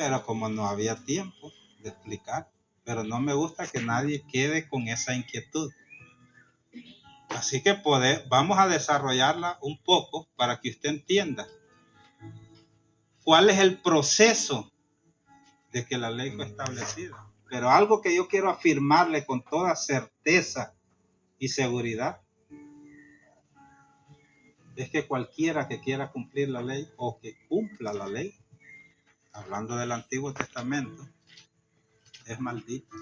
pero como no había tiempo de explicar, pero no me gusta que nadie quede con esa inquietud. Así que vamos a desarrollarla un poco para que usted entienda cuál es el proceso de que la ley fue establecida. Pero algo que yo quiero afirmarle con toda certeza y seguridad es que cualquiera que quiera cumplir la ley o que cumpla la ley, hablando del Antiguo Testamento, es maldito.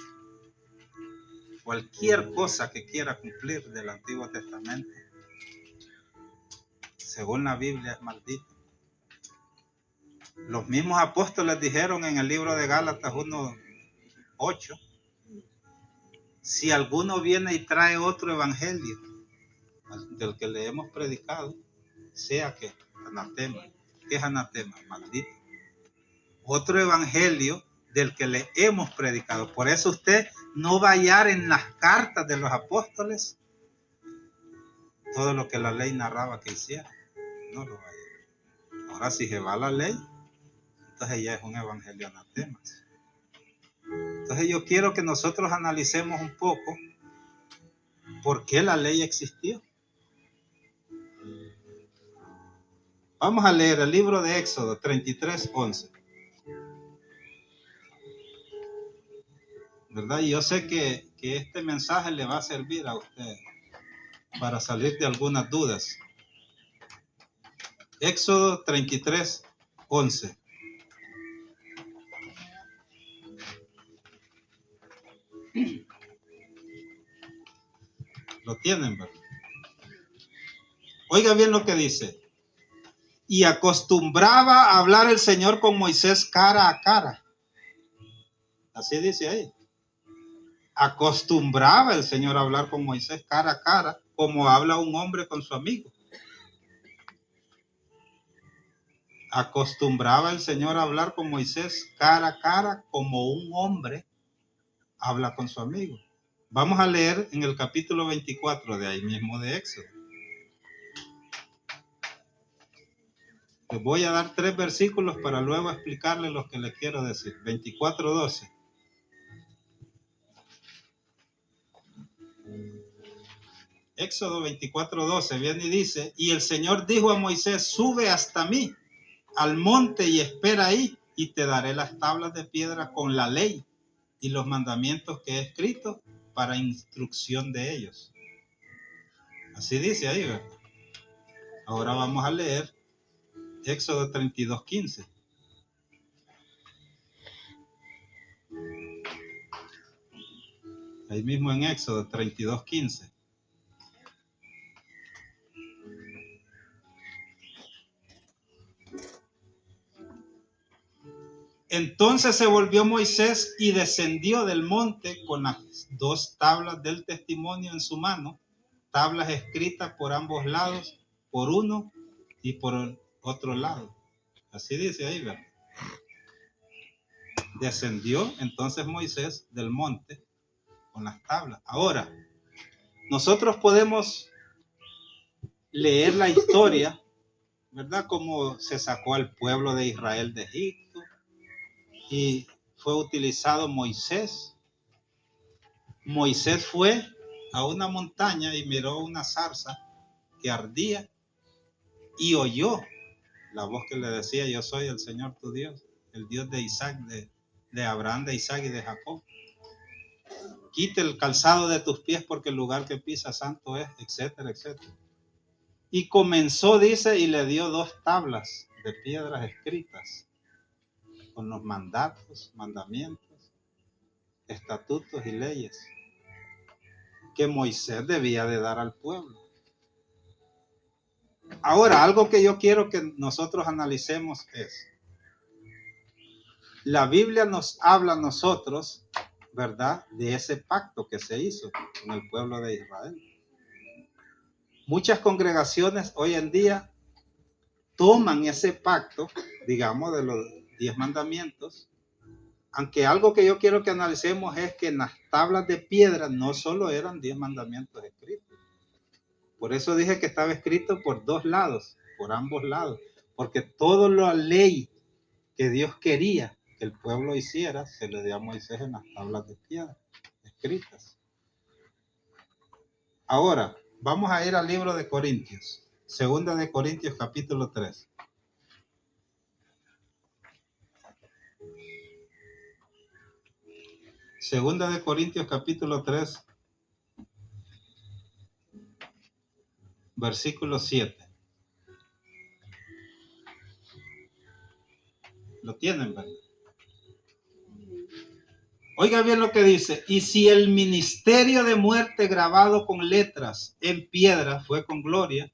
Cualquier cosa que quiera cumplir del Antiguo Testamento, según la Biblia, es maldito. Los mismos apóstoles dijeron en el libro de Gálatas 1:8, si alguno viene y trae otro evangelio del que le hemos predicado, sea que anatema. ¿Qué es anatema? Maldito. Otro evangelio del que le hemos predicado. Por eso usted no va a hallar en las cartas de los apóstoles todo lo que la ley narraba que hiciera. No lo va a hallar. Ahora, si se va a la ley, entonces ya es un evangelio anatema. Entonces yo quiero que nosotros analicemos un poco por qué la ley existió. Vamos a leer el libro de Éxodo 33:11. ¿Verdad? Y yo sé que este mensaje le va a servir a usted para salir de algunas dudas. Éxodo 33:11. Lo tienen, ¿verdad? Oiga bien lo que dice. Y acostumbraba a hablar el Señor con Moisés cara a cara. Así dice ahí. Acostumbraba el Señor a hablar con Moisés cara a cara, como habla un hombre con su amigo. Acostumbraba el Señor a hablar con Moisés cara a cara, como un hombre habla con su amigo. Vamos a leer en el capítulo 24 de ahí mismo de Éxodo. Les voy a dar 3 versículos para luego explicarles lo que les quiero decir. 24:12. Éxodo 24:12 viene y dice, y el Señor dijo a Moisés, sube hasta mí al monte y espera ahí, y te daré las tablas de piedra con la ley y los mandamientos que he escrito para instrucción de ellos. Así dice ahí, ¿verdad? Ahora vamos a leer Éxodo 32:15. Ahí mismo en Éxodo 32:15. Entonces se volvió Moisés y descendió del monte con las 2 tablas del testimonio en su mano, tablas escritas por ambos lados, por uno y por el otro lado. Así dice ahí, ¿verdad? Descendió entonces Moisés del monte con las tablas. Ahora, nosotros podemos leer la historia, ¿verdad? Cómo se sacó al pueblo de Israel de Egipto y fue utilizado Moisés. Moisés fue a una montaña y miró una zarza que ardía y oyó la voz que le decía, yo soy el Señor tu Dios, el Dios de Isaac, de Abraham, de Isaac y de Jacob. Quite el calzado de tus pies porque el lugar que pisas santo es, etcétera, etcétera. Y comenzó, dice, y le dio 2 tablas de piedras escritas con los mandatos, mandamientos, estatutos y leyes que Moisés debía de dar al pueblo. Ahora, algo que yo quiero que nosotros analicemos es, la Biblia nos habla a nosotros, ¿verdad?, de ese pacto que se hizo con el pueblo de Israel. Muchas congregaciones hoy en día toman ese pacto, digamos, de los 10 mandamientos, aunque algo que yo quiero que analicemos es que en las tablas de piedra no solo eran 10 mandamientos escritos. Por eso dije que estaba escrito por 2 lados, por ambos lados, porque toda la ley que Dios quería que el pueblo hiciera, se le dio a Moisés en las tablas de piedra escritas. Ahora, vamos a ir al libro de Corintios. Segunda de Corintios, capítulo 3. Segunda de Corintios, capítulo 3, versículo 7. ¿Lo tienen, verdad? Oiga bien lo que dice. Y si el ministerio de muerte grabado con letras en piedra fue con gloria,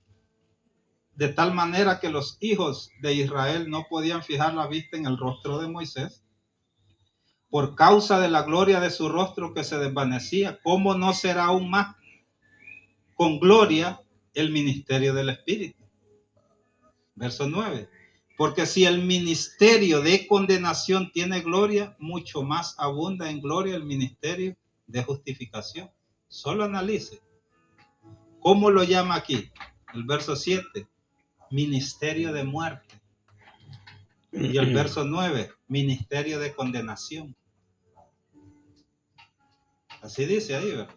de tal manera que los hijos de Israel no podían fijar la vista en el rostro de Moisés, por causa de la gloria de su rostro que se desvanecía, ¿cómo no será aún más con gloria el ministerio del Espíritu? Verso 9. Porque si el ministerio de condenación tiene gloria, mucho más abunda en gloria el ministerio de justificación. Solo analice. ¿Cómo lo llama aquí? El verso 7. Ministerio de muerte. Y el verso 9. Ministerio de condenación. Así dice ahí, ¿verdad?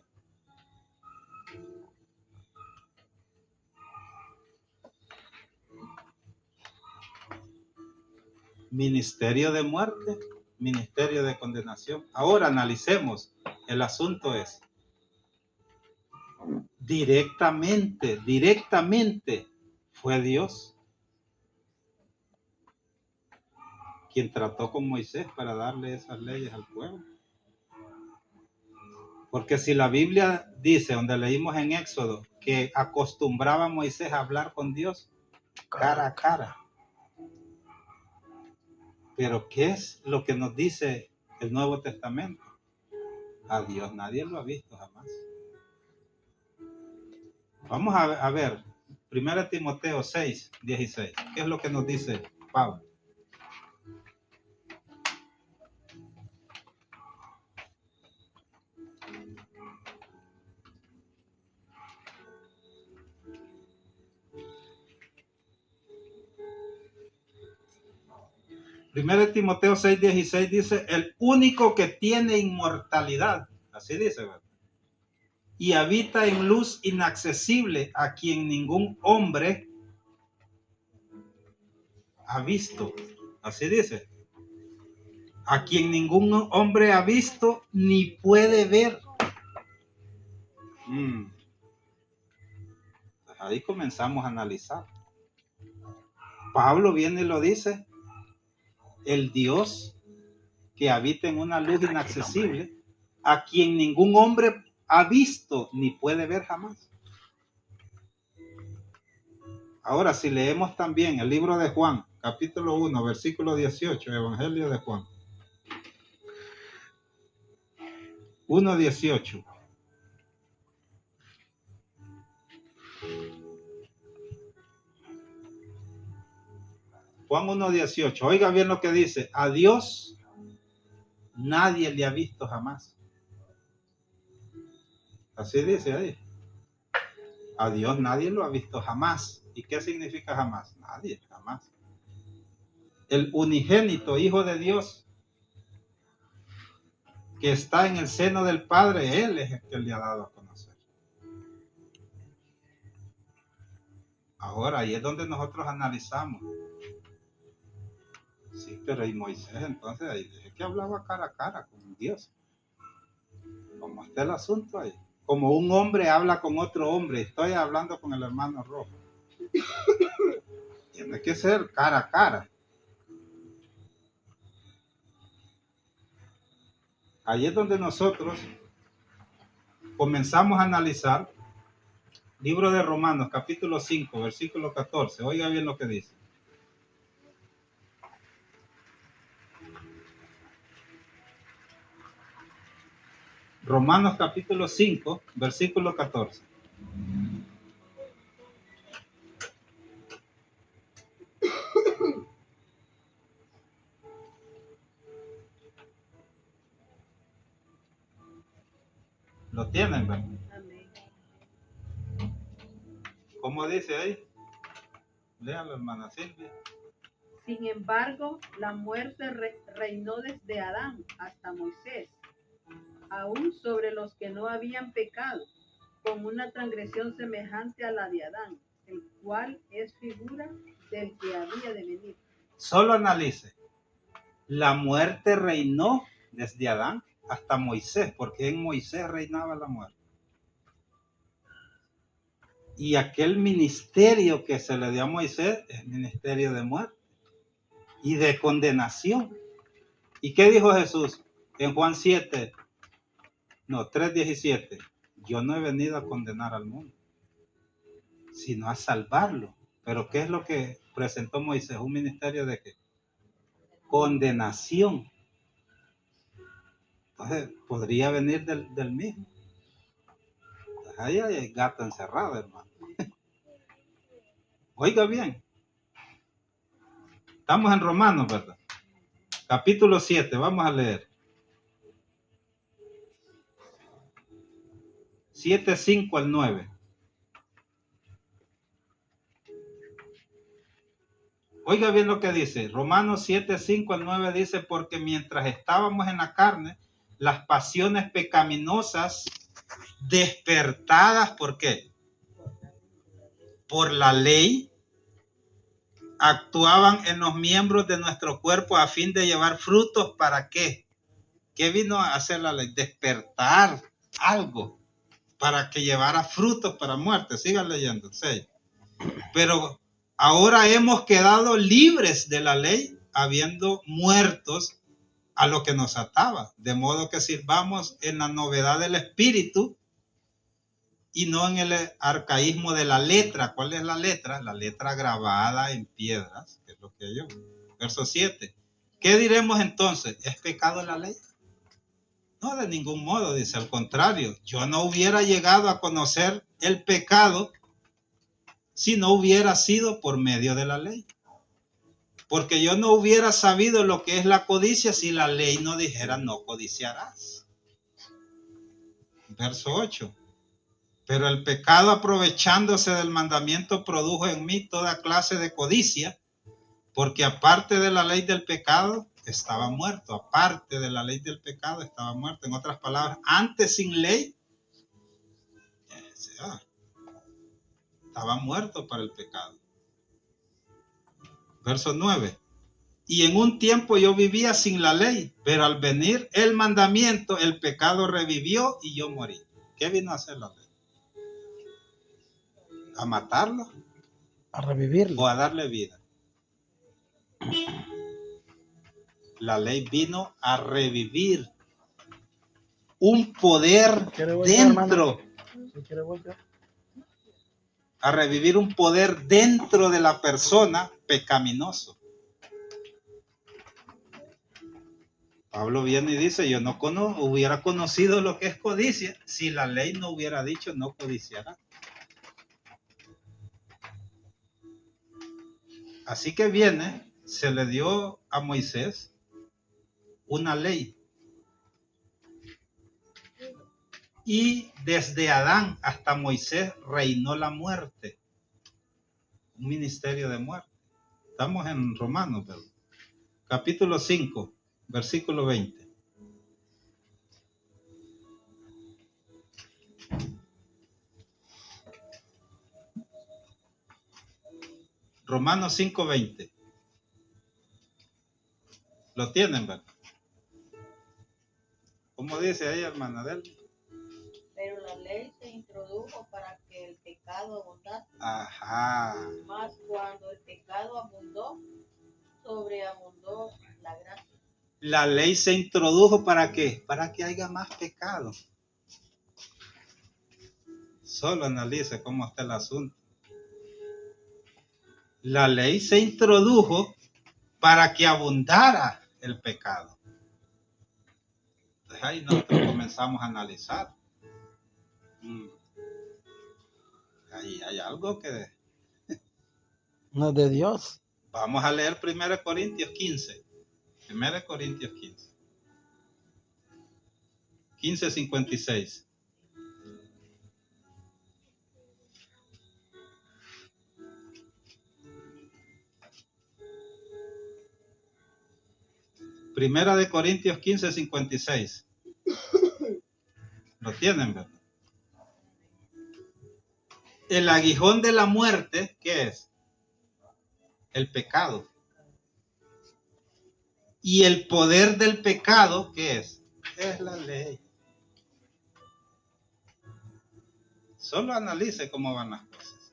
Ministerio de muerte, ministerio de condenación. Ahora analicemos. El asunto es, directamente fue Dios quien trató con Moisés para darle esas leyes al pueblo. Porque si la Biblia dice, donde leímos en Éxodo, que acostumbraba a Moisés a hablar con Dios cara a cara. Pero ¿qué es lo que nos dice el Nuevo Testamento? A Dios nadie lo ha visto jamás. Vamos a ver, 1 Timoteo 6, 16. ¿Qué es lo que nos dice Pablo? Primero de Timoteo 6, 16 dice, el único que tiene inmortalidad, así dice, ¿verdad? Y habita en luz inaccesible, a quien ningún hombre ha visto, así dice, a quien ningún hombre ha visto ni puede ver. Ahí comenzamos a analizar. Pablo viene y lo dice, el Dios que habita en una luz inaccesible, a quien ningún hombre ha visto ni puede ver jamás. Ahora, si leemos también el libro de Juan, capítulo 1, versículo 18, Evangelio de Juan. 1:18. Juan 1:18. Oiga bien lo que dice. A Dios nadie le ha visto jamás. Así dice ahí. A Dios nadie lo ha visto jamás. ¿Y qué significa jamás? Nadie, jamás. El unigénito Hijo de Dios que está en el seno del Padre, Él es el que le ha dado a conocer. Ahora, ahí es donde nosotros analizamos. Sí, pero y Moisés entonces ahí es que hablaba cara a cara con Dios. ¿Cómo está el asunto ahí? Como un hombre habla con otro hombre. Estoy hablando con el hermano Rojo. Tiene que ser cara a cara. Ahí es donde nosotros comenzamos a analizar libro de Romanos, capítulo 5, versículo 14. Oiga bien lo que dice. Romanos capítulo 5, versículo 14. ¿Lo tienen, verdad? ¿Cómo dice ahí? Léalo, hermana Silvia. Sin embargo, la muerte reinó desde Adán hasta Moisés, aún sobre los que no habían pecado, con una transgresión semejante a la de Adán, el cual es figura del que había de venir. Solo analice. La muerte reinó desde Adán hasta Moisés, porque en Moisés reinaba la muerte. Y aquel ministerio que se le dio a Moisés es ministerio de muerte y de condenación. ¿Y qué dijo Jesús en Juan 3:17? Yo no he venido a condenar al mundo, sino a salvarlo. Pero ¿qué es lo que presentó Moisés? Un ministerio de ¿qué? Condenación. Entonces, podría venir del mismo. Ahí hay gato encerrado, hermano. Oiga bien. Estamos en Romanos, ¿verdad? Capítulo 7, vamos a leer. 7:5 al 9. Oiga bien lo que dice. Romanos 7:5 al 9 dice, porque mientras estábamos en la carne, las pasiones pecaminosas despertadas, ¿por qué? Por la ley, actuaban en los miembros de nuestro cuerpo a fin de llevar frutos. ¿Para qué? ¿Qué vino a hacer la ley? Despertar algo para que llevara frutos para muerte. Sigan leyendo. 6. Pero ahora hemos quedado libres de la ley, habiendo muertos a lo que nos ataba, de modo que sirvamos en la novedad del espíritu y no en el arcaísmo de la letra. ¿Cuál es la letra? La letra grabada en piedras, que es lo que yo. Verso 7. ¿Qué diremos entonces? ¿Es pecado la ley? No, de ningún modo, dice, al contrario, yo no hubiera llegado a conocer el pecado si no hubiera sido por medio de la ley. Porque yo no hubiera sabido lo que es la codicia si la ley no dijera no codiciarás. Verso 8. Pero el pecado, aprovechándose del mandamiento, produjo en mí toda clase de codicia, porque aparte de la ley del pecado estaba muerto. Aparte de la ley del pecado estaba muerto. En otras palabras, antes sin ley estaba muerto para el pecado. Verso 9. Y en un tiempo yo vivía sin la ley, pero al venir el mandamiento, el pecado revivió y yo morí. ¿Qué vino a hacer la ley? ¿A matarlo? A revivirlo. ¿O a darle vida? La ley vino a revivir un poder dentro. A revivir un poder dentro de la persona pecaminoso. Pablo viene y dice, yo no hubiera conocido lo que es codicia si la ley no hubiera dicho no codiciará. Así que viene, se le dio a Moisés una ley. Y desde Adán hasta Moisés reinó la muerte. Un ministerio de muerte. Estamos en Romanos, ¿verdad? Capítulo 5, versículo 20. Romanos 5:20. Lo tienen, ¿verdad? ¿Cómo dice ahí, hermana Delma? Pero la ley se introdujo para que el pecado abundase. Ajá. Mas cuando el pecado abundó, sobreabundó la gracia. La ley se introdujo ¿para qué? Para que haya más pecado. Solo analice cómo está el asunto. La ley se introdujo para que abundara el pecado. Entonces ahí nosotros comenzamos a analizar. Ahí hay algo que... No es de Dios. Vamos a leer 1 Corintios 15. 1 Corintios 15. 15:56. Primera de Corintios 15:56. Lo tienen, ¿verdad? El aguijón de la muerte, ¿qué es? El pecado. Y el poder del pecado, ¿qué es? Es la ley. Solo analice cómo van las cosas.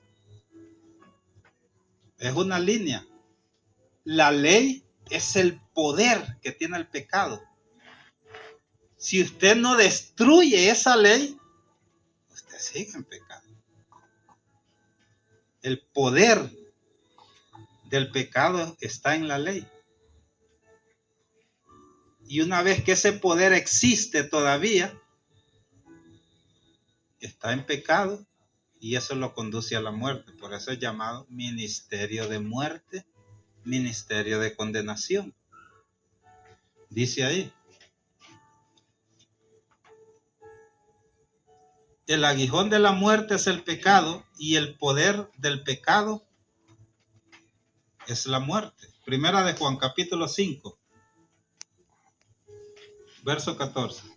Es una línea. La ley es el poder que tiene el pecado. Si usted no destruye esa ley, usted sigue en pecado. El poder del pecado está en la ley. Y una vez que ese poder existe todavía, está en pecado y eso lo conduce a la muerte. Por eso es llamado ministerio de muerte, ministerio de condenación. Dice ahí. El aguijón de la muerte es el pecado y el poder del pecado es la muerte. Primera de Juan, capítulo 5, verso 14.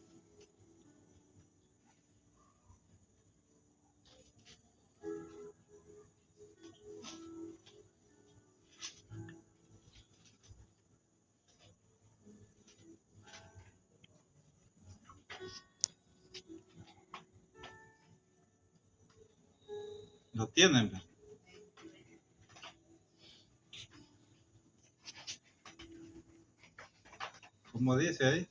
¿Lo tienen? ¿Cómo dice ahí?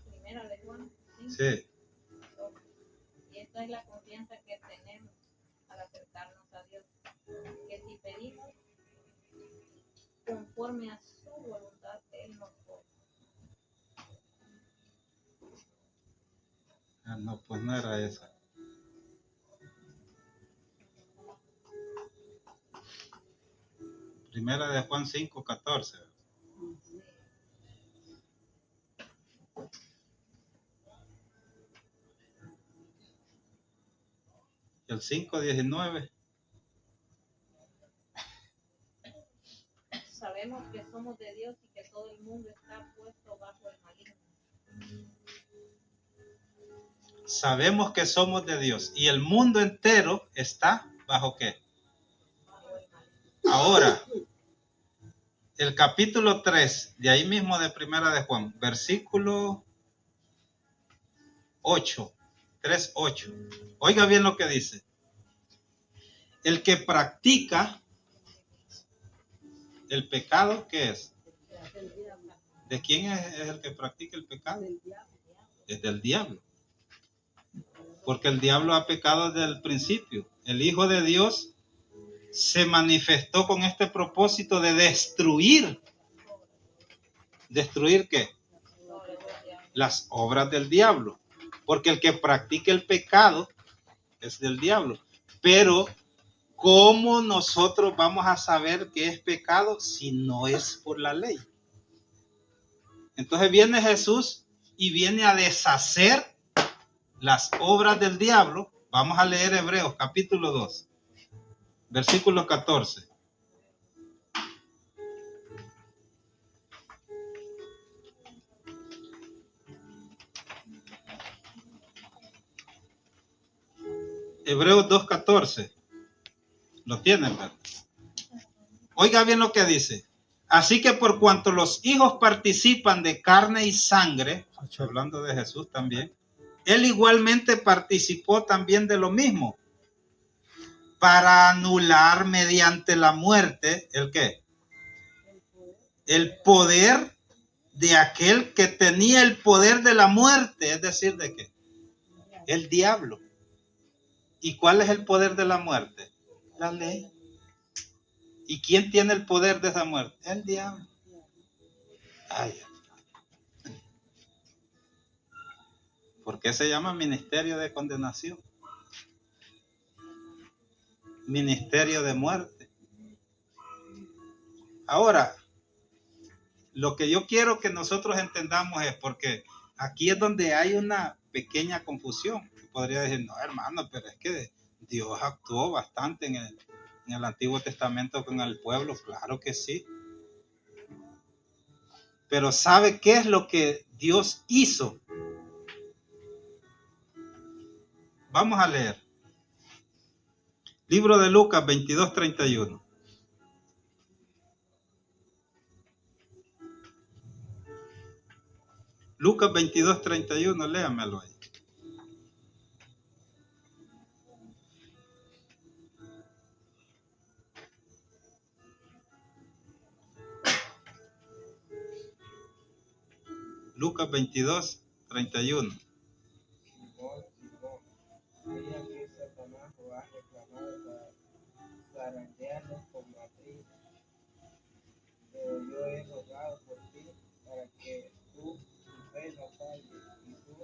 Primera de Juan 5. Sí. Y esta es la confianza que tenemos al acercarnos a Dios, que si pedimos conforme a su voluntad, Él nos oye. Ah, no, pues no era esa. Primera de Juan 5, 14. Y el 5, 19. Sabemos que somos de Dios y que todo el mundo está puesto bajo el maligno. Sabemos que somos de Dios y el mundo entero está bajo ¿qué? Ahora, el capítulo 3, de ahí mismo de Primera de Juan, versículo 8, 3:8. Oiga bien lo que dice. El que practica el pecado, ¿qué es? ¿De quién es el que practica el pecado? Es del diablo. Porque el diablo ha pecado desde el principio. El Hijo de Dios se manifestó con este propósito de destruir. ¿Destruir qué? Las obras del diablo. Porque el que practica el pecado es del diablo. Pero, ¿cómo nosotros vamos a saber que es pecado si no es por la ley? Entonces viene Jesús y viene a deshacer las obras del diablo. Vamos a leer Hebreos capítulo 2, versículo 14. Hebreos 2:14. Lo tienen, ¿verdad? Oiga bien lo que dice. Así que por cuanto los hijos participan de carne y sangre, hablando de Jesús también, él igualmente participó también de lo mismo, para anular mediante la muerte, ¿el qué? El poder de aquel que tenía el poder de la muerte, es decir, ¿de qué? El diablo. ¿Y cuál es el poder de la muerte? La ley. ¿Y quién tiene el poder de esa muerte? El diablo. Ay. ¿Por qué se llama ministerio de condenación? Ministerio de muerte. Ahora, lo que yo quiero que nosotros entendamos es porque aquí es donde hay una pequeña confusión. Podría decir, no, hermano, pero es que Dios actuó bastante en el Antiguo Testamento con el pueblo. Claro que sí. Pero ¿sabe qué es lo que Dios hizo? Vamos a leer. Libro de Lucas 22:31. Lucas 22:31, léamelo ahí. Lucas 22:31. Simón, mira que Satanás lo ha reclamado para zarandearnos con matriz, pero yo he rogado por ti para que tu fe no falle, y tú,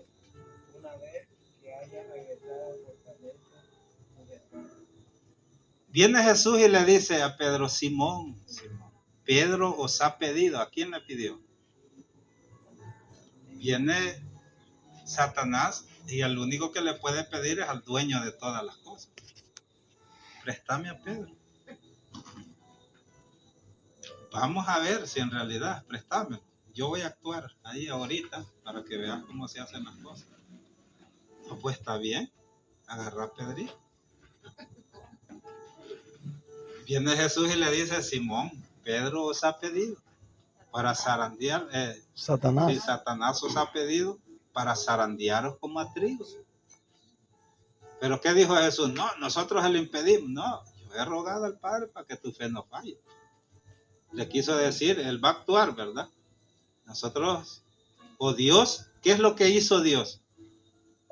una vez que hayas regresado, fortalece a tus hermanos. Viene Jesús y le dice a Pedro: Simón, Simón, Pedro os ha pedido. ¿A quién le pidió? Viene Satanás y al único que le puede pedir es al dueño de todas las cosas. Préstame a Pedro. Vamos a ver si en realidad, préstame. Yo voy a actuar ahí ahorita para que veas cómo se hacen las cosas. No, pues está bien, agarra a Pedrito. Viene Jesús y le dice: Simón, Pedro os ha pedido para zarandear, Satanás. si Satanás os ha pedido para zarandearos como a trigo. Pero ¿qué dijo Jesús? No, nosotros se lo impedimos. No, yo he rogado al Padre para que tu fe no falle. Le quiso decir, Él va a actuar, ¿verdad? Nosotros, o Dios, ¿qué es lo que hizo Dios?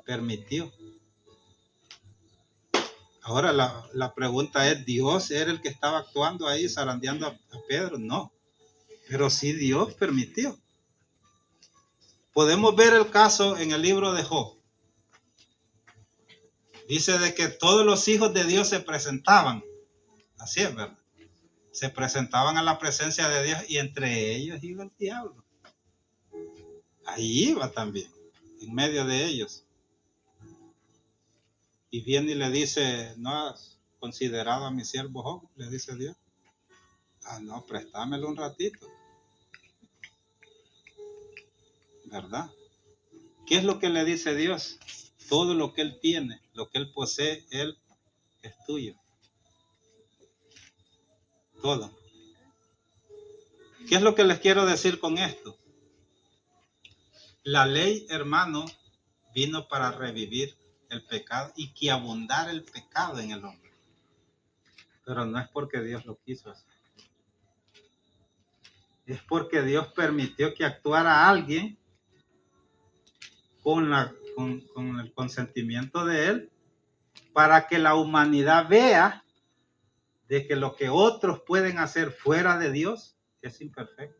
Permitió. Ahora la pregunta es, ¿Dios era el que estaba actuando ahí, zarandeando a Pedro? No, pero sí Dios permitió. Podemos ver el caso en el libro de Job. Dice de que todos los hijos de Dios se presentaban. Así es, ¿verdad? Se presentaban a la presencia de Dios y entre ellos iba el diablo. Ahí iba también, en medio de ellos. Y viene y le dice: ¿no has considerado a mi siervo Job? Le dice Dios. Ah, no, préstamelo un ratito. ¿Verdad? ¿Qué es lo que le dice Dios? Todo lo que él tiene, lo que él posee, él es tuyo. Todo. ¿Qué es lo que les quiero decir con esto? La ley, hermano, vino para revivir el pecado y que abundara el pecado en el hombre. Pero no es porque Dios lo quiso hacer. Es porque Dios permitió que actuara alguien con el consentimiento de Él, para que la humanidad vea de que lo que otros pueden hacer fuera de Dios es imperfecto.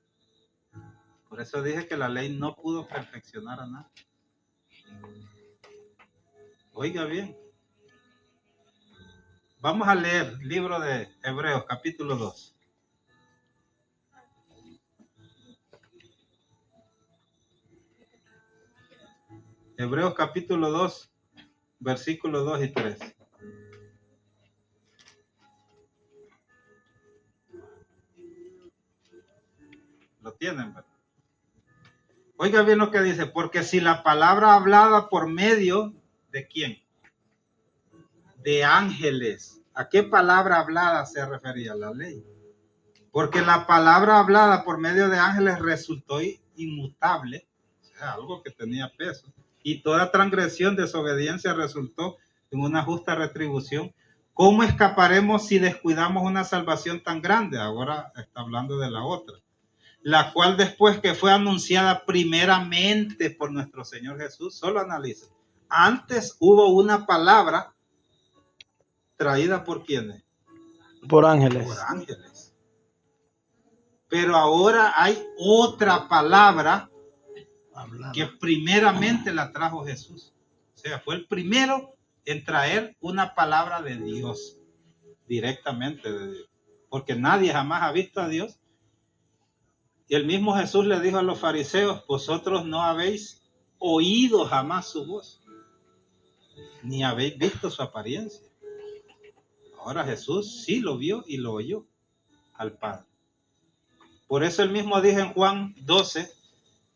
Por eso dije que la ley no pudo perfeccionar a nadie. Oiga bien. Vamos a leer el libro de Hebreos, capítulo 2. Hebreos capítulo 2, versículos 2 y 3. Lo tienen, ¿verdad? Oiga bien lo que dice: porque si la palabra hablada por medio de ¿quién? De ángeles. ¿A qué palabra hablada se refería la ley? Porque la palabra hablada por medio de ángeles resultó inmutable, o sea, algo que tenía peso, y toda transgresión, desobediencia resultó en una justa retribución. ¿Cómo escaparemos si descuidamos una salvación tan grande? Ahora está hablando de la otra, la cual después que fue anunciada primeramente por nuestro Señor Jesús. Solo analiza. Antes hubo una palabra traída por ¿quiénes? Por ángeles. Por ángeles. Pero ahora hay otra palabra que primeramente la trajo Jesús. O sea, fue el primero en traer una palabra de Dios, directamente de Dios. Porque nadie jamás ha visto a Dios. Y el mismo Jesús le dijo a los fariseos: vosotros no habéis oído jamás su voz, ni habéis visto su apariencia. Ahora Jesús sí lo vio y lo oyó al Padre. Por eso él mismo dijo en Juan 12,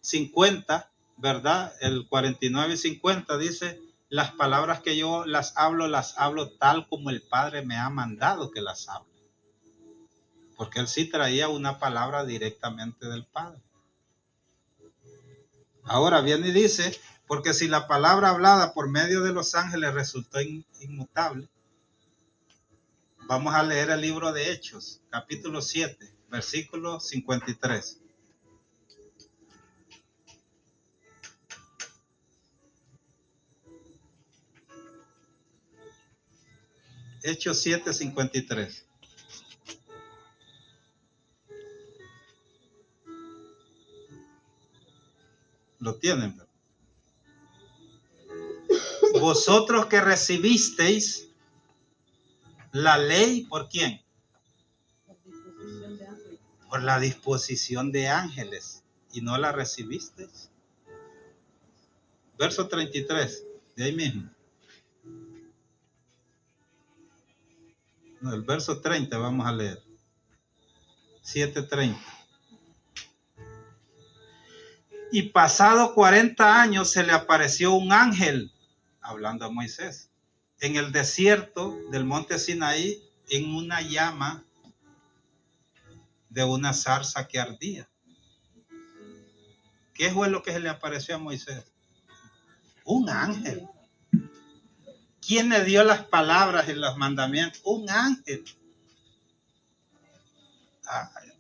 50, ¿verdad? El 49 y 50 dice, las palabras que yo las hablo tal como el Padre me ha mandado que las hable. Porque él sí traía una palabra directamente del Padre. Ahora viene y dice, porque si la palabra hablada por medio de los ángeles resultó inmutable, vamos a leer el libro de Hechos, capítulo 7, versículo 53. Hechos 7, 53. Lo tienen, ¿verdad? Vosotros que recibisteis la ley, ¿por quién? Por la disposición de ángeles, y no la recibisteis. Verso 33, de ahí mismo. No, el verso 30 vamos a leer. 7:30. Y pasado 40 años se le apareció un ángel, hablando a Moisés, en el desierto del monte Sinaí, en una llama de una zarza que ardía. ¿Qué fue lo que se le apareció a Moisés? Un ángel. ¿Quién le dio las palabras y los mandamientos? Un ángel.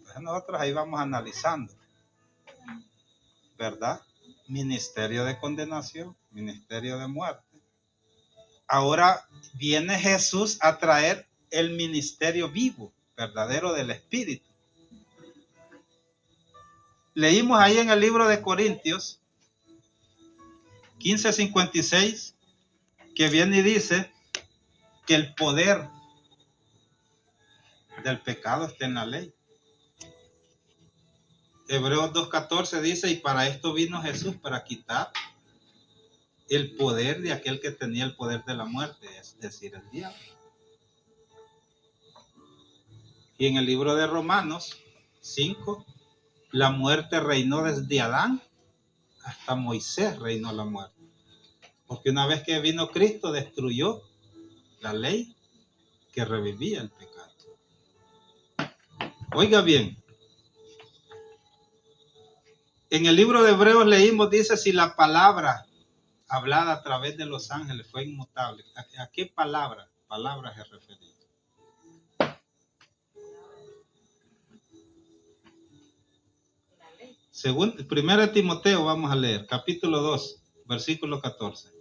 Pues nosotros ahí vamos analizando, ¿verdad? Ministerio de condenación, ministerio de muerte. Ahora viene Jesús a traer el ministerio vivo, verdadero del Espíritu. Leímos ahí en el libro de Corintios 15:56 que viene y dice que el poder del pecado está en la ley. Hebreos 2:14 dice, y para esto vino Jesús, para quitar el poder de aquel que tenía el poder de la muerte, es decir, el diablo. Y en el libro de Romanos 5, la muerte reinó desde Adán hasta Moisés reinó la muerte. Porque una vez que vino Cristo destruyó la ley que revivía el pecado. Oiga bien, en el libro de Hebreos leímos, dice, si la palabra hablada a través de los ángeles fue inmutable. ¿A qué palabra se refería? Según 1 Timoteo, vamos a leer, capítulo 2, versículo 14.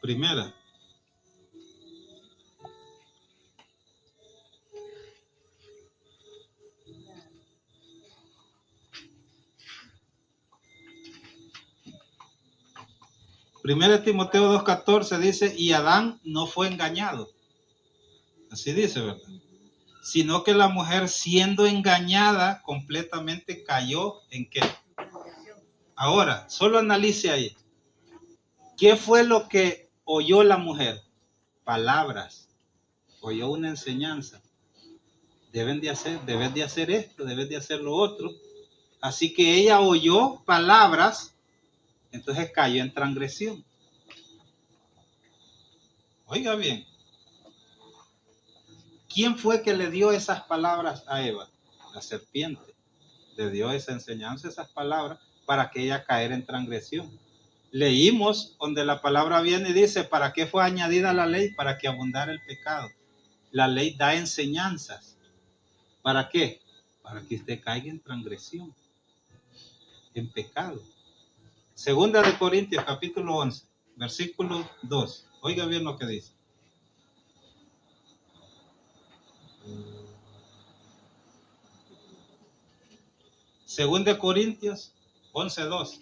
Primera. Primera Timoteo 2:14 dice, y Adán no fue engañado. Así dice, ¿verdad? Sino que la mujer, siendo engañada completamente, cayó en ¿qué? Ahora, solo analice ahí. ¿Qué fue lo que oyó la mujer? Palabras. Oyó una enseñanza. Debes de hacer esto, debes de hacer lo otro. Así que ella oyó palabras, entonces cayó en transgresión. Oiga bien. ¿Quién fue que le dio esas palabras a Eva? La serpiente. Le dio esa enseñanza, esas palabras, para que ella cayera en transgresión. Leímos donde la palabra viene y dice, ¿para qué fue añadida la ley? Para que abundara el pecado. La ley da enseñanzas. ¿Para qué? Para que usted caiga en transgresión, en pecado. Segunda de Corintios, capítulo 11, versículo 2. Oiga bien lo que dice. Segunda de Corintios 11:2.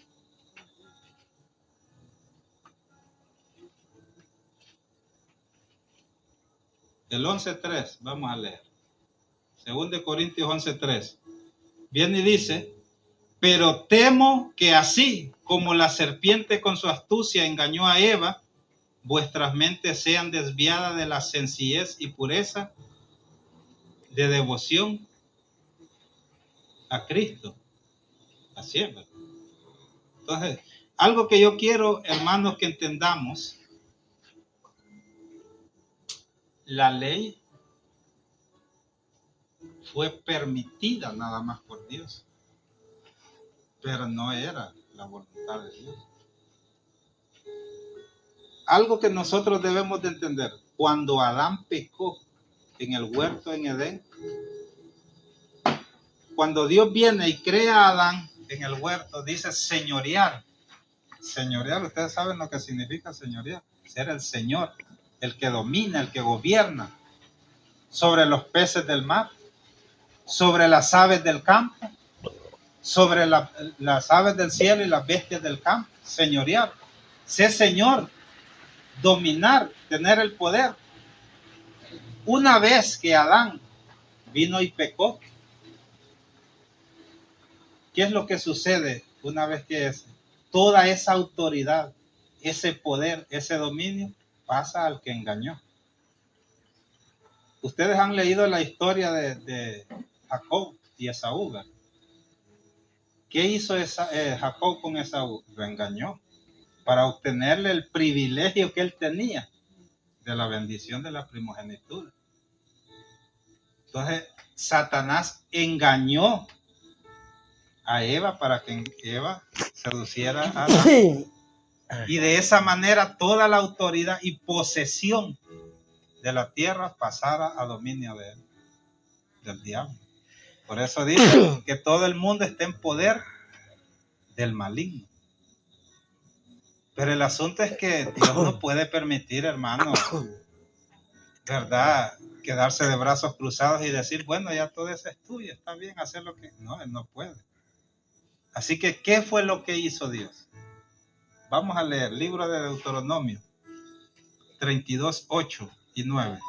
El 11:3, vamos a leer. Segunda de Corintios 11:3. Viene y dice, pero temo que así como la serpiente con su astucia engañó a Eva vuestras mentes sean desviadas de la sencillez y pureza de devoción a Cristo. Así es, ¿verdad? Entonces, algo que yo quiero, hermanos, que entendamos, la ley fue permitida nada más por Dios, pero no era la voluntad de Dios. Algo que nosotros debemos de entender, cuando Adán pecó en el huerto en Edén, cuando Dios viene y crea a Adán en el huerto, dice señorear. Señorear, ustedes saben lo que significa señorear, ser el Señor, el que domina, el que gobierna sobre los peces del mar, sobre las aves del campo, sobre las aves del cielo y las bestias del campo. Señorear, ser Señor, dominar, tener el poder. Una vez que Adán vino y pecó, ¿qué es lo que sucede una vez que toda esa autoridad, ese poder, ese dominio pasa al que engañó? Ustedes han leído la historia de Jacob y Esaú, ¿verdad? ¿Qué hizo Jacob con Esaú? Lo engañó para obtenerle el privilegio que él tenía de la bendición de la primogenitura. Entonces, Satanás engañó a Eva para que Eva seduciera a Adán. Y de esa manera toda la autoridad y posesión de la tierra pasara a dominio de él, del diablo. Por eso dice que todo el mundo está en poder del maligno. Pero el asunto es que Dios no puede permitir, hermano, ¿verdad?, quedarse de brazos cruzados y decir, bueno, ya todo eso es tuyo, está bien, hacer lo que... No, él no puede. Así que, ¿qué fue lo que hizo Dios? Vamos a leer, libro de Deuteronomio 32, 8 y 9.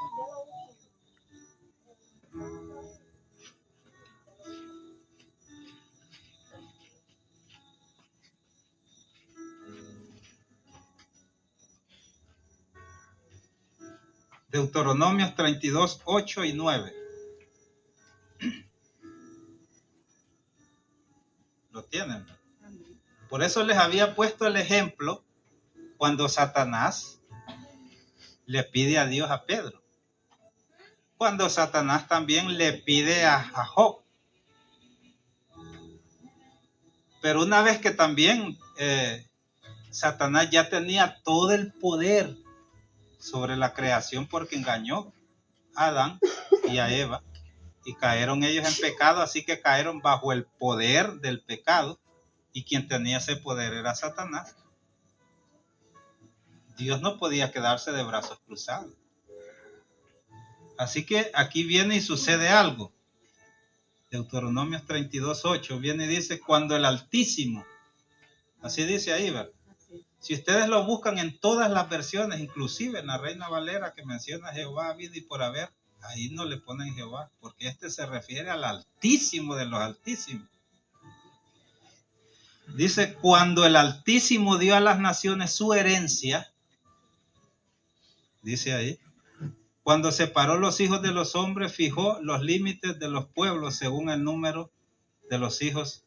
Deuteronomio 32, 8 y 9. ¿Lo tienen? Por eso les había puesto el ejemplo cuando Satanás le pide a Dios a Pedro. Cuando Satanás también le pide a Job. Pero una vez que también Satanás ya tenía todo el poder sobre la creación porque engañó a Adán y a Eva y cayeron ellos en pecado, así que cayeron bajo el poder del pecado y quien tenía ese poder era Satanás. Dios no podía quedarse de brazos cruzados. Así que aquí viene y sucede algo. Deuteronomio 32, 8 viene y dice, cuando el Altísimo, así dice ahí, ¿verdad? Si ustedes lo buscan en todas las versiones, inclusive en la Reina Valera que menciona Jehová habido y por haber, ahí no le ponen Jehová, porque este se refiere al Altísimo de los Altísimos. Dice, cuando el Altísimo dio a las naciones su herencia, dice ahí, cuando separó los hijos de los hombres, fijó los límites de los pueblos según el número de los hijos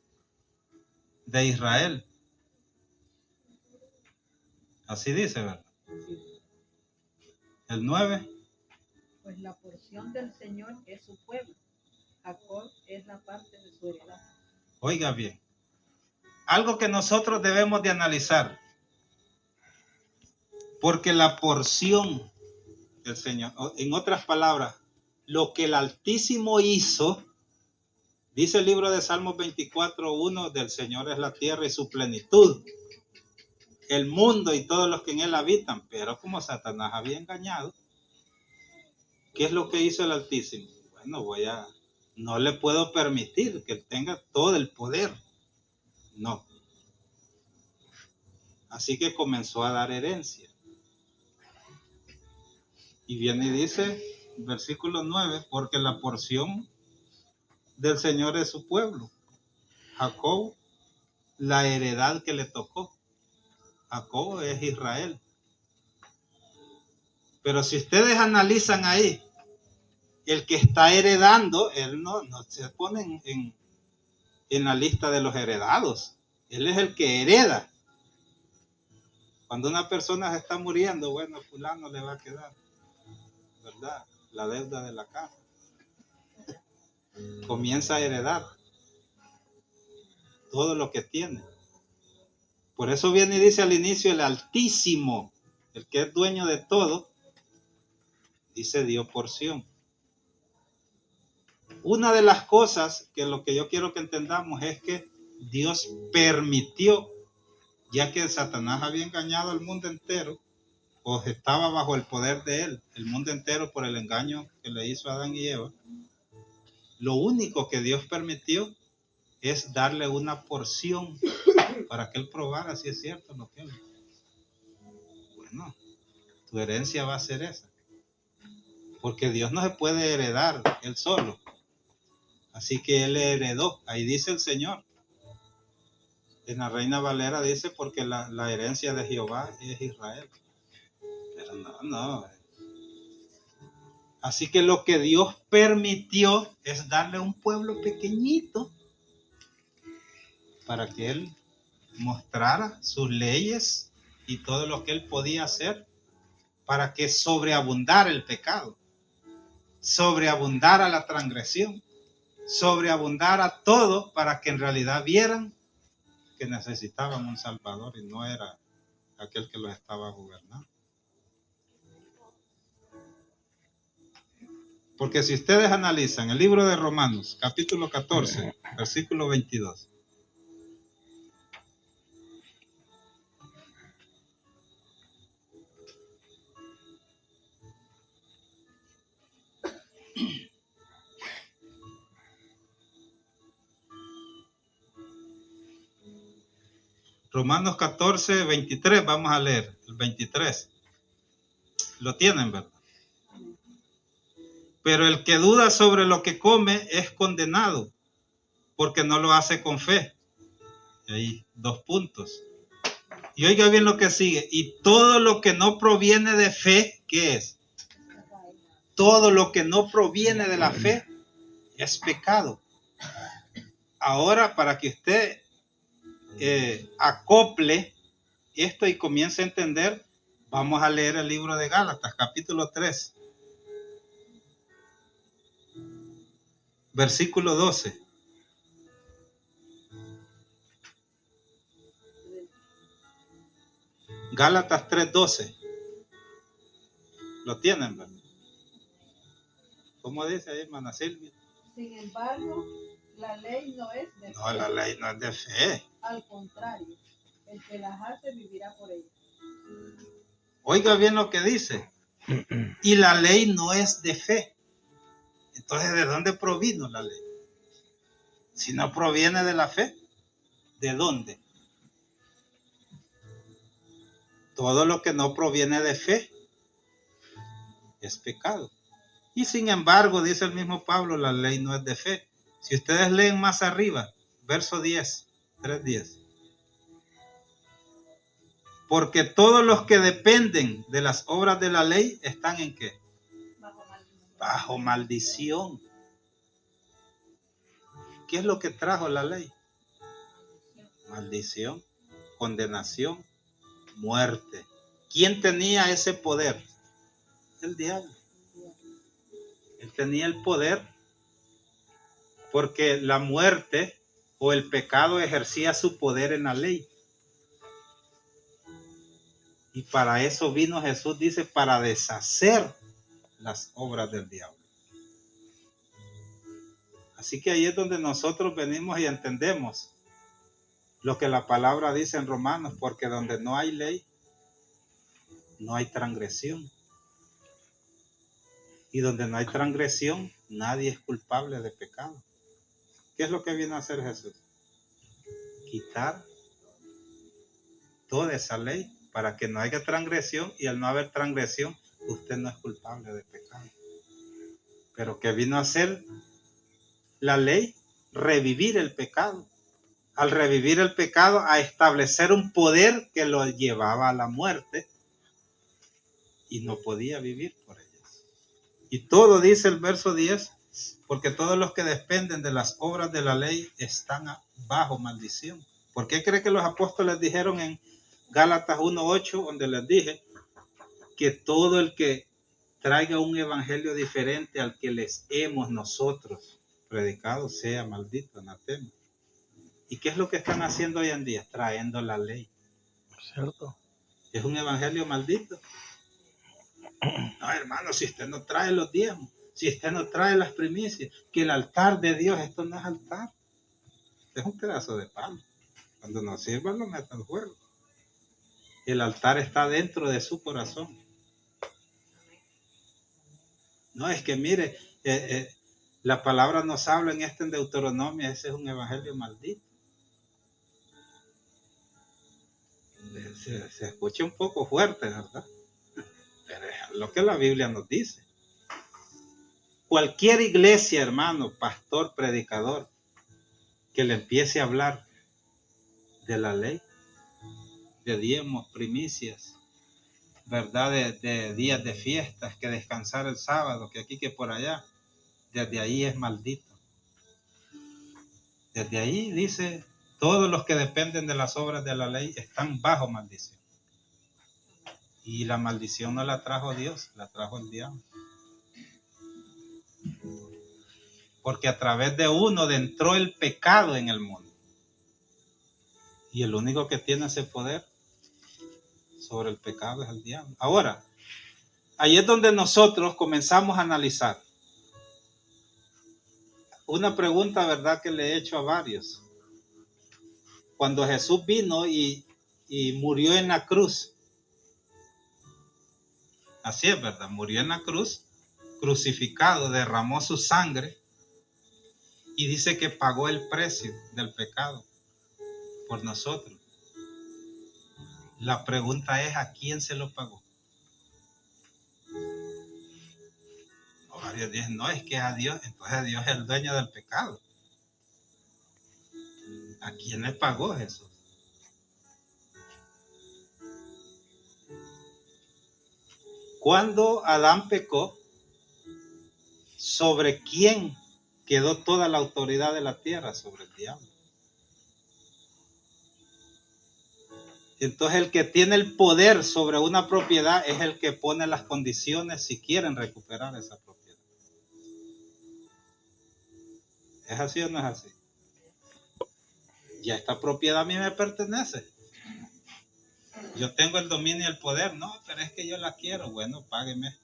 de Israel. Así dice, ¿verdad? El 9. Pues la porción del Señor es su pueblo. Jacob es la parte de su heredad. Oiga bien, algo que nosotros debemos de analizar, porque la porción del Señor, en otras palabras, lo que el Altísimo hizo, dice el libro de Salmos 24:1, del Señor es la tierra y su plenitud, el mundo y todos los que en él habitan. Pero como Satanás había engañado, ¿qué es lo que hizo el Altísimo? Bueno, no le puedo permitir que tenga todo el poder. No. Así que comenzó a dar herencia. Y viene y dice, versículo 9, porque la porción del Señor es su pueblo. Jacob, la heredad que le tocó. Jacob es Israel. Pero si ustedes analizan ahí, el que está heredando, él no se pone en la lista de los heredados. Él es el que hereda. Cuando una persona se está muriendo, bueno, fulano le va a quedar, ¿verdad? La deuda de la casa. Comienza a heredar todo lo que tiene. Por eso viene y dice al inicio, el Altísimo, el que es dueño de todo, dice dio porción. Una de las cosas que lo que yo quiero que entendamos es que Dios permitió, ya que Satanás había engañado al mundo entero, o estaba bajo el poder de él, el mundo entero por el engaño que le hizo a Adán y Eva, lo único que Dios permitió es darle una porción para que él probara si es cierto lo que él. Bueno, tu herencia va a ser esa. Porque Dios no se puede heredar él solo. Así que él heredó. Ahí dice el Señor. En la Reina Valera dice porque la herencia de Jehová es Israel. Pero no. Así que lo que Dios permitió es darle un pueblo pequeñito para que él mostrara sus leyes y todo lo que él podía hacer para que sobreabundara el pecado, sobreabundara la transgresión, sobreabundara todo para que en realidad vieran que necesitaban un Salvador y no era aquel que los estaba gobernando. Porque si ustedes analizan el libro de Romanos, capítulo 14, versículo 22. Romanos 14, 23, vamos a leer el 23. Lo tienen, ¿verdad? Pero el que duda sobre lo que come es condenado, porque no lo hace con fe. Y ahí, 2 puntos. Y oiga bien lo que sigue. Y todo lo que no proviene de fe, ¿qué es? Todo lo que no proviene de la fe es pecado. Ahora, para que usted acople esto y comience a entender, vamos a leer el libro de Gálatas, capítulo 3, versículo 12. Gálatas 3:12. ¿Lo tienen, verdad? ¿Cómo dice ahí, hermana Silvia? Sin embargo, la ley no es de fe. No, la ley no es de fe. Al contrario, el que las hace vivirá por ellas. Oiga bien lo que dice. Y la ley no es de fe. Entonces, ¿de dónde provino la ley? Si no proviene de la fe, ¿de dónde? Todo lo que no proviene de fe es pecado. Y sin embargo, dice el mismo Pablo, la ley no es de fe. Si ustedes leen más arriba, verso 10, 3:10. Porque todos los que dependen de las obras de la ley están ¿en qué? Bajo maldición. ¿Qué es lo que trajo la ley? Maldición, condenación, muerte. ¿Quién tenía ese poder? El diablo. Él tenía el poder porque la muerte o el pecado ejercía su poder en la ley. Y para eso vino Jesús, dice, para deshacer las obras del diablo. Así que ahí es donde nosotros venimos y entendemos lo que la palabra dice en Romanos, porque donde no hay ley, no hay transgresión. Y donde no hay transgresión, nadie es culpable de pecado. ¿Qué es lo que viene a hacer Jesús? Quitar toda esa ley para que no haya transgresión, y al no haber transgresión, usted no es culpable de pecado. Pero ¿qué vino a hacer la ley? Revivir el pecado. Al revivir el pecado, a establecer un poder que lo llevaba a la muerte. y no podía vivir por ellas. Y todo, dice el verso 10, porque todos los que dependen de las obras de la ley están bajo maldición. ¿Por qué cree que los apóstoles dijeron en Gálatas 1:8, donde les dije que todo el que traiga un evangelio diferente al que les hemos nosotros predicado sea maldito, anatema? ¿Y qué es lo que están haciendo hoy en día? Trayendo la ley. ¿Cierto? ¿Es un evangelio maldito? No, hermano, si usted no trae los diezmos, si usted no trae las primicias, que el altar de Dios, esto no es altar. Es un pedazo de palo. Cuando no sirva, lo mete al fuego. El altar está dentro de su corazón. No, es que mire, la palabra nos habla en Deuteronomio, ese es un evangelio maldito. Se escucha un poco fuerte, ¿verdad? Pero es lo que la Biblia nos dice. Cualquier iglesia, hermano, pastor, predicador, que le empiece a hablar de la ley, de diezmos, primicias, verdad, de días de fiestas, que descansar el sábado, que aquí, que por allá, desde ahí es maldito. Desde ahí dice, todos los que dependen de las obras de la ley están bajo maldición. Y la maldición no la trajo Dios, la trajo el diablo. Porque a través de uno entró el pecado en el mundo. Y el único que tiene ese poder sobre el pecado es el diablo. Ahora, ahí es donde nosotros comenzamos a analizar. Una pregunta, ¿verdad?, que le he hecho a varios. Cuando Jesús vino y murió en la cruz. Así es, ¿verdad? Murió en la cruz, crucificado, derramó su sangre y dice que pagó el precio del pecado por nosotros. La pregunta es, ¿a quién se lo pagó? Varios dicen, no, es que a Dios, entonces Dios es el dueño del pecado. ¿A quién le pagó Jesús? Cuando Adán pecó, ¿sobre quién quedó toda la autoridad de la tierra? Sobre el diablo. Entonces el que tiene el poder sobre una propiedad es el que pone las condiciones si quieren recuperar esa propiedad. ¿Es así o no es así? Ya esta propiedad a mí me pertenece. Yo tengo el dominio y el poder. No, pero es que yo la quiero. Bueno, págueme.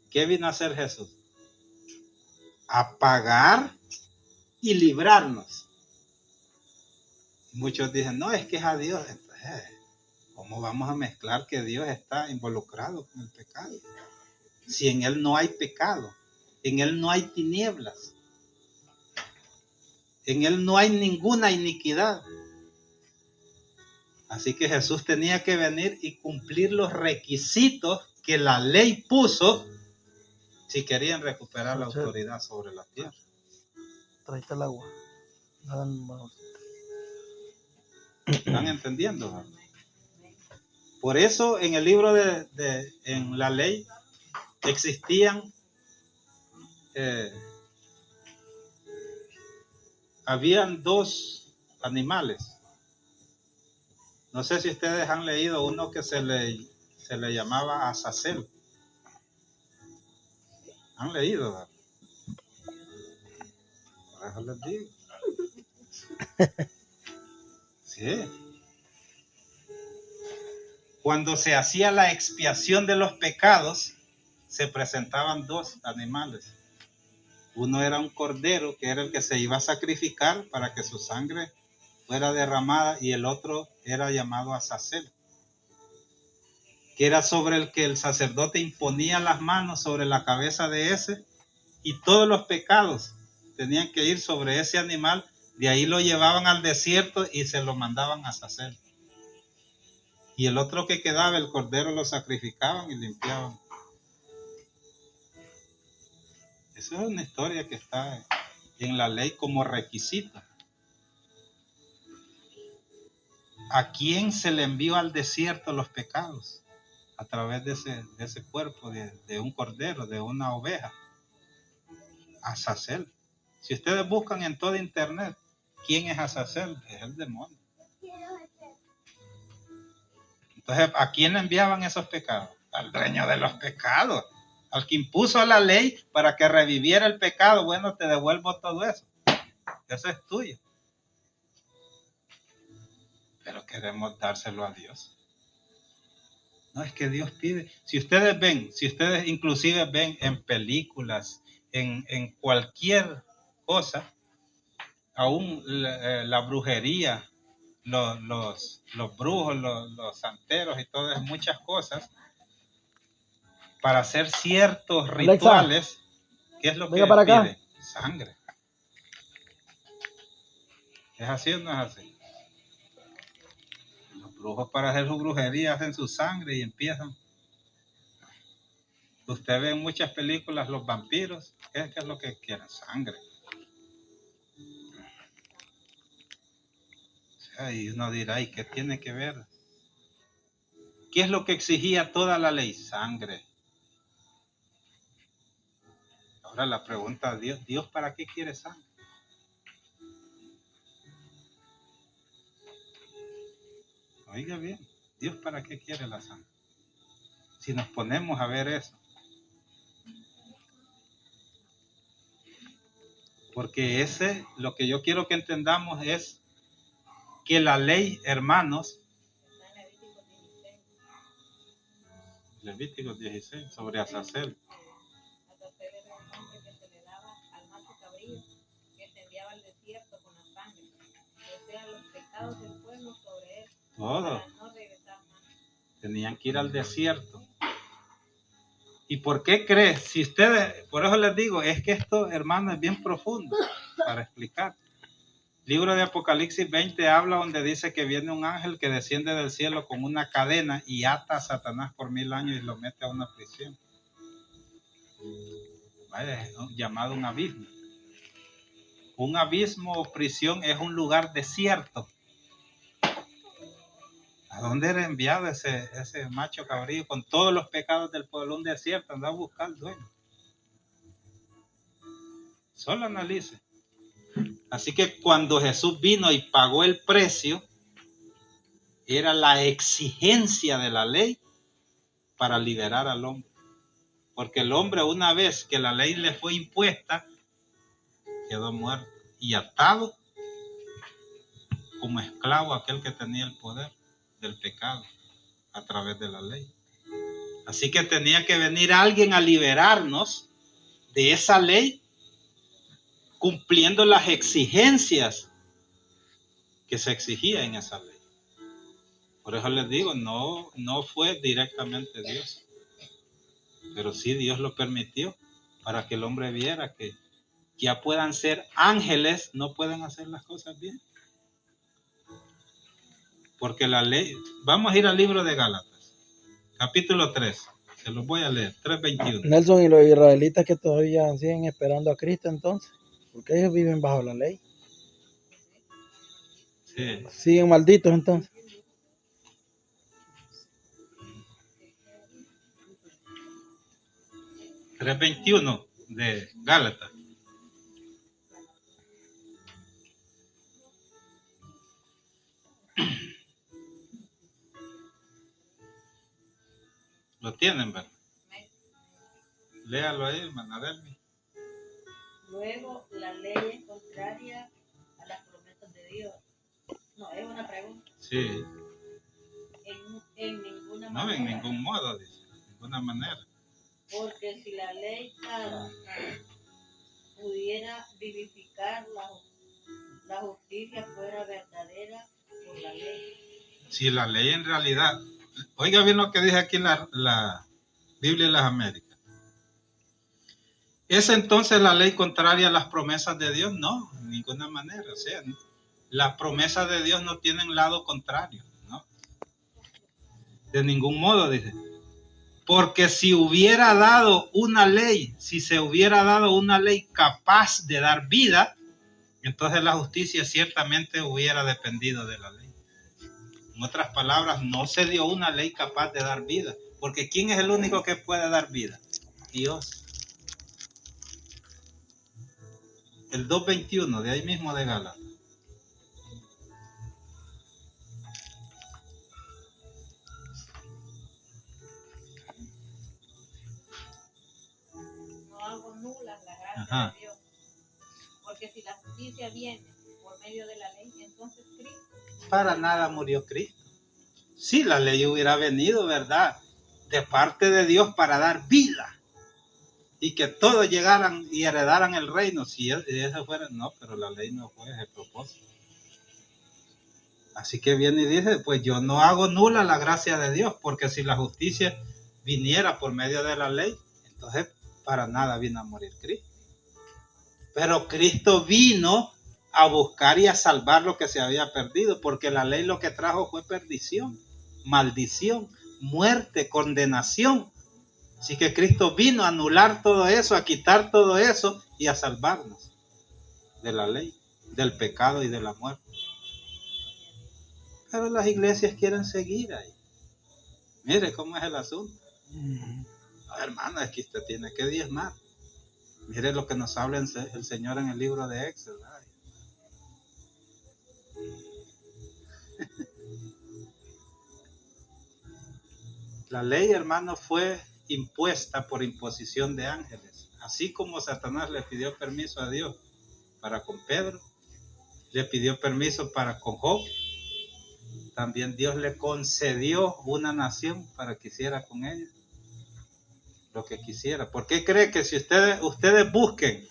¿Qué vino a hacer Jesús? A pagar y librarnos. Muchos dicen, no, es que es a Dios. Entonces, ¿cómo vamos a mezclar que Dios está involucrado con el pecado? Si en Él no hay pecado, en Él no hay tinieblas, en Él no hay ninguna iniquidad. Así que Jesús tenía que venir y cumplir los requisitos que la ley puso si querían recuperar la autoridad sobre la tierra. Tráete el agua. ¿Están entendiendo? Por eso en el libro en la ley existían, habían dos animales. No sé si ustedes han leído uno que se le llamaba Azazel. ¿Han leído? ¿Verdad? Por eso les digo. Sí. Cuando se hacía la expiación de los pecados, se presentaban dos animales. Uno era un cordero, que era el que se iba a sacrificar para que su sangre fuera derramada, y el otro era llamado Azazel, que era sobre el que el sacerdote imponía las manos sobre la cabeza de ese, y todos los pecados tenían que ir sobre ese animal. De ahí lo llevaban al desierto y se lo mandaban a Azazel. Y el otro que quedaba, el cordero, lo sacrificaban y limpiaban. Esa es una historia que está en la ley como requisito. ¿A quién se le envió al desierto los pecados? A través de ese cuerpo de un cordero, de una oveja. A Azazel. Si ustedes buscan en todo internet, ¿quién es Azazel? Es el demonio. Entonces, ¿a quién le enviaban esos pecados? Al dueño de los pecados. Al que impuso la ley para que reviviera el pecado. Bueno, te devuelvo todo eso. Eso es tuyo. Pero queremos dárselo a Dios. No, es que Dios pide. Si ustedes inclusive ven en películas, en cualquier cosa, aún la brujería, los brujos, los santeros y todas muchas cosas, para hacer ciertos rituales, ¿qué es lo que pide? Sangre. ¿Es así o no es así? Los brujos para hacer su brujería hacen su sangre y empiezan. Usted ve en muchas películas los vampiros, ¿qué es lo que quieren? Sangre. O sea, y uno dirá, ¿y qué tiene que ver? ¿Qué es lo que exigía toda la ley? Sangre. Ahora la pregunta a Dios, ¿para qué quiere sangre? Oiga bien, Dios, ¿para qué quiere la sangre? Si nos ponemos a ver eso. Porque lo que yo quiero que entendamos es que la ley, hermanos, Levítico 16, sobre Azazel. Azazel era un nombre que se le daba al macho cabrío que se enviaba al desierto con la sangre. O sea, los pecados del pueblo sobre él. Todo. Para no regresar más. Tenían que ir al desierto. ¿Y por qué crees? Si ustedes, por eso les digo, es que esto, hermano, es bien profundo para explicar. Libro de Apocalipsis 20 habla donde dice que viene un ángel que desciende del cielo con una cadena y ata a Satanás por 1000 años y lo mete a una prisión. Vaya, es llamado un abismo. Un abismo o prisión es un lugar desierto. ¿A dónde era enviado ese macho cabrío con todos los pecados del pueblo? Un desierto, anda a buscar al dueño. Solo analice. Así que cuando Jesús vino y pagó el precio, era la exigencia de la ley para liberar al hombre. Porque el hombre, una vez que la ley le fue impuesta, quedó muerto y atado como esclavo a aquel que tenía el poder del pecado a través de la ley. Así que tenía que venir alguien a liberarnos de esa ley, cumpliendo las exigencias que se exigía en esa ley. Por eso les digo, no fue directamente Dios, pero sí Dios lo permitió para que el hombre viera que ya puedan ser ángeles, no pueden hacer las cosas bien. Porque la ley, vamos a ir al libro de Gálatas, capítulo 3, se los voy a leer, 3:21. Nelson, ¿y los israelitas que todavía siguen esperando a Cristo entonces? Porque ellos viven bajo la ley. Sí. Siguen malditos entonces. $3:21 de Gálatas. Lo tienen, ¿verdad? Léalo ahí, hermana Delmi. Luego, la ley es contraria a las promesas de Dios. No, es una pregunta. Sí. En ninguna No, manera. en ningún modo, dice, de ninguna manera. Porque si la ley pudiera vivificar la justicia fuera verdadera por la ley. Si la ley en realidad, oiga bien lo que dice aquí la Biblia de las Américas. ¿Es entonces la ley contraria a las promesas de Dios? No, de ninguna manera. O sea, las promesas de Dios no tienen lado contrario, ¿no? De ningún modo, dice. Porque si hubiera dado una ley, si se hubiera dado una ley capaz de dar vida, entonces la justicia ciertamente hubiera dependido de la ley. En otras palabras, no se dio una ley capaz de dar vida. Porque ¿quién es el único que puede dar vida? Dios. El 2:21, de ahí mismo de Gálatas. No hago nula la gracia Ajá. de Dios. Porque si la justicia viene por medio de la ley, entonces Cristo. Para nada murió Cristo. Si la ley hubiera venido, ¿verdad?, de parte de Dios para dar vida y que todos llegaran y heredaran el reino, si eso fuera, no, pero la ley no fue ese propósito. Así que viene y dice, pues yo no hago nula la gracia de Dios, porque si la justicia viniera por medio de la ley, entonces para nada vino a morir Cristo. Pero Cristo vino a buscar y a salvar lo que se había perdido, porque la ley lo que trajo fue perdición, maldición, muerte, condenación. Así que Cristo vino a anular todo eso, a quitar todo eso y a salvarnos de la ley, del pecado y de la muerte. Pero las iglesias quieren seguir ahí. Mire cómo es el asunto. No, hermano, es que usted tiene que diezmar. Mire lo que nos habla el Señor en el libro de Éxodo. La ley, hermano, fue impuesta por imposición de ángeles. Así como Satanás le pidió permiso a Dios para con Pedro, le pidió permiso para con Job, también Dios le concedió una nación para que hiciera con ella lo que quisiera. ¿Por qué cree que si ustedes busquen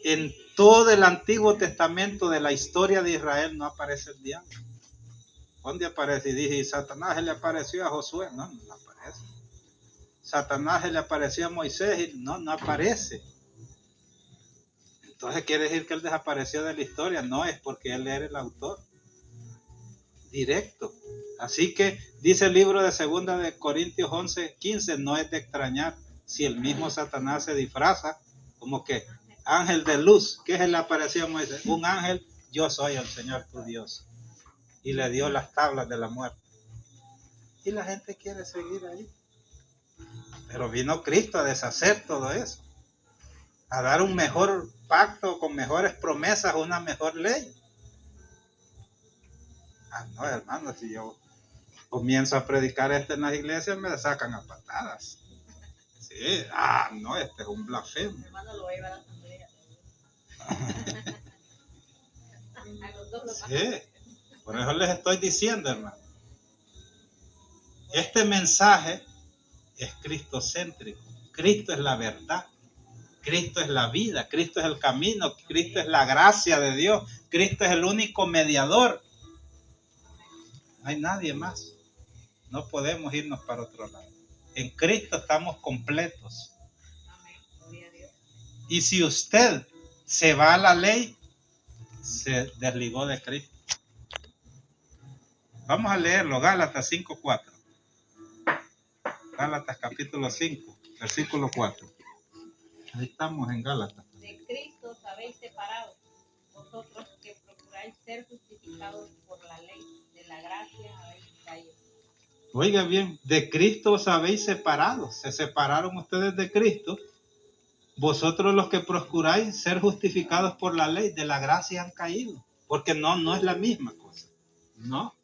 en todo el Antiguo Testamento de la historia de Israel no aparece el diablo? ¿Dónde aparece? Y dije, y Satanás se le apareció a Josué. No, no aparece. Satanás se le apareció a Moisés y no aparece. Entonces quiere decir que él desapareció de la historia. No, es porque él era el autor directo. Así que dice el libro de 2 de Corintios 11:15, no es de extrañar si el mismo Satanás se disfraza como que ángel de luz. ¿Qué se le apareció a Moisés? Un ángel, yo soy el Señor tu Dios. Y le dio las tablas de la muerte. Y la gente quiere seguir ahí. Pero vino Cristo a deshacer todo eso, a dar un mejor pacto con mejores promesas, una mejor ley. No, hermano, si yo comienzo a predicar esto en las iglesias, me sacan a patadas. Sí, no, este es un blasfemo. Hermano, lo va a llevar a la asamblea. A los dos los Sí, por eso les estoy diciendo, hermano. Este mensaje es cristocéntrico. Cristo es la verdad. Cristo es la vida. Cristo es el camino. Cristo es la gracia de Dios. Cristo es el único mediador. No hay nadie más. No podemos irnos para otro lado. En Cristo estamos completos. Amén. Gloria a Dios. Y si usted se va a la ley, se desligó de Cristo. Vamos a leerlo, Gálatas 5:4. Gálatas capítulo 5, versículo 4. Ahí estamos en Gálatas. De Cristo os habéis separado, vosotros que procuráis ser justificados por la ley, de la gracia habéis caído. Oiga bien, de Cristo os habéis separado. Se separaron ustedes de Cristo. Vosotros los que procuráis ser justificados por la ley, de la gracia han caído. Porque no es la misma cosa. No,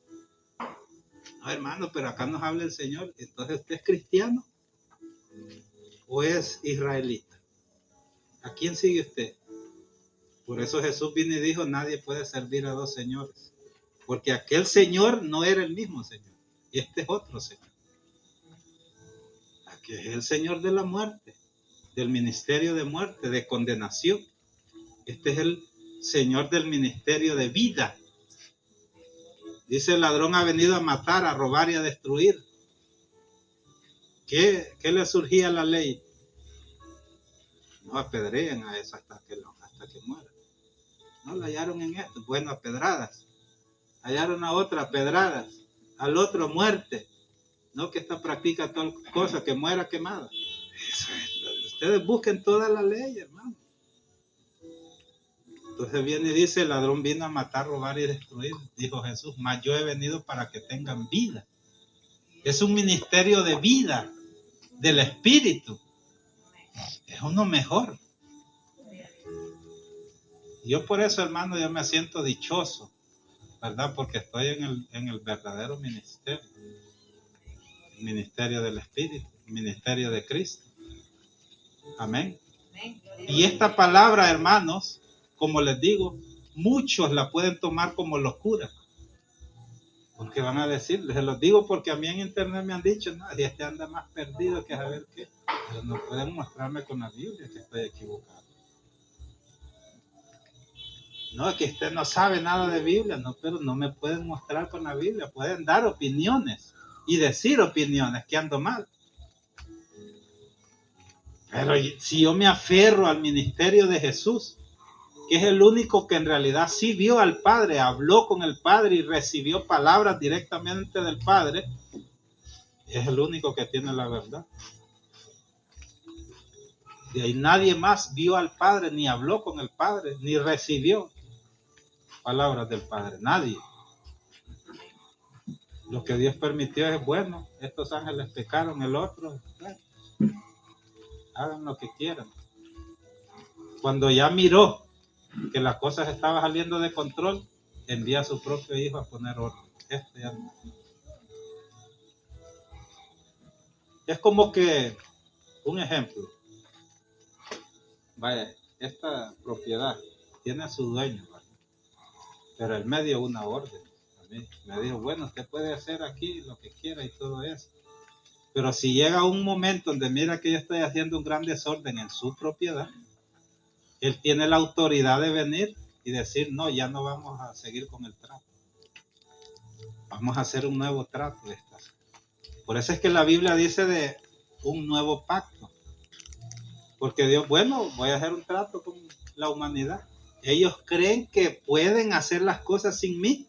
hermano, pero acá nos habla el Señor. Entonces, ¿usted es cristiano o es israelita? ¿A quién sigue usted? Por eso Jesús vino y dijo, nadie puede servir a dos señores. Porque aquel Señor no era el mismo Señor. Y este es otro Señor. Aquí es el Señor de la muerte, del ministerio de muerte, de condenación. Este es el Señor del ministerio de vida. Dice, el ladrón ha venido a matar, a robar y a destruir. ¿Qué le surgía a la ley? No apedreen a eso hasta que muera. No la hallaron en esto. Bueno, a pedradas. Hallaron a otra a pedradas. Al otro muerte. No que esta practica tal cosa, que muera quemada. Ustedes busquen toda la ley, hermano. Entonces viene y dice, el ladrón vino a matar, robar y destruir. Dijo Jesús, mas yo he venido para que tengan vida. Es un ministerio de vida, del Espíritu. Es uno mejor. Yo por eso, hermano, yo me siento dichoso, ¿verdad? Porque estoy en el verdadero ministerio. El ministerio del Espíritu, el ministerio de Cristo. Amén. Y esta palabra, hermanos, como les digo, muchos la pueden tomar como locura. Porque van a decir, se los digo porque a mí en internet me han dicho, no, este anda más perdido que saber qué. Pero no pueden mostrarme con la Biblia que estoy equivocado. No, es que usted no sabe nada de Biblia, no, pero no me pueden mostrar con la Biblia. Pueden dar opiniones y decir opiniones que ando mal. Pero si yo me aferro al ministerio de Jesús, que es el único que en realidad sí vio al Padre, habló con el Padre y recibió palabras directamente del Padre, es el único que tiene la verdad. Y ahí nadie más vio al Padre, ni habló con el Padre, ni recibió palabras del Padre. Nadie. Lo que Dios permitió es bueno. Estos ángeles pecaron, el otro, bueno, hagan lo que quieran. Cuando ya miró que las cosas estaban saliendo de control, envía a su propio hijo a poner orden. Ya no. Es como que, un ejemplo, vaya, esta propiedad tiene a su dueño, ¿vale? Pero él me dio una orden a mí. Me dijo, bueno, usted puede hacer aquí lo que quiera y todo eso. Pero si llega un momento donde mira que yo estoy haciendo un gran desorden en su propiedad, él tiene la autoridad de venir y decir, no, ya no vamos a seguir con el trato. Vamos a hacer un nuevo trato. Por eso es que la Biblia dice de un nuevo pacto. Porque Dios, bueno, voy a hacer un trato con la humanidad. Ellos creen que pueden hacer las cosas sin mí.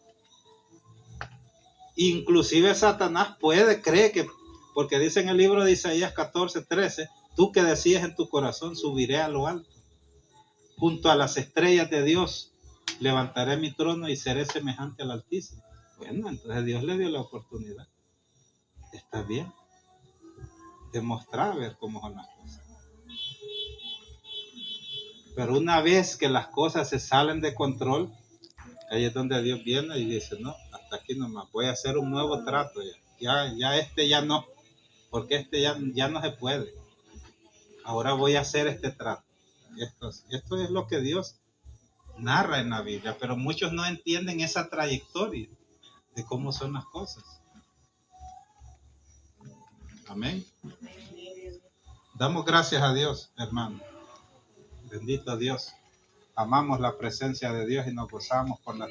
Inclusive Satanás cree que, porque dice en el libro de Isaías 14:13, tú que decías en tu corazón, subiré a lo alto. Junto a las estrellas de Dios levantaré mi trono y seré semejante al Altísimo. Bueno, entonces Dios le dio la oportunidad. Está bien. Demostrar, a ver cómo son las cosas. Pero una vez que las cosas se salen de control, ahí es donde Dios viene y dice, no, hasta aquí nomás, voy a hacer un nuevo trato ya no, porque ya no se puede. Ahora voy a hacer este trato. Esto es lo que Dios narra en la Biblia, pero muchos no entienden esa trayectoria de cómo son las cosas. Amén. Damos gracias a Dios, hermano. Bendito Dios. Amamos la presencia de Dios y nos gozamos por la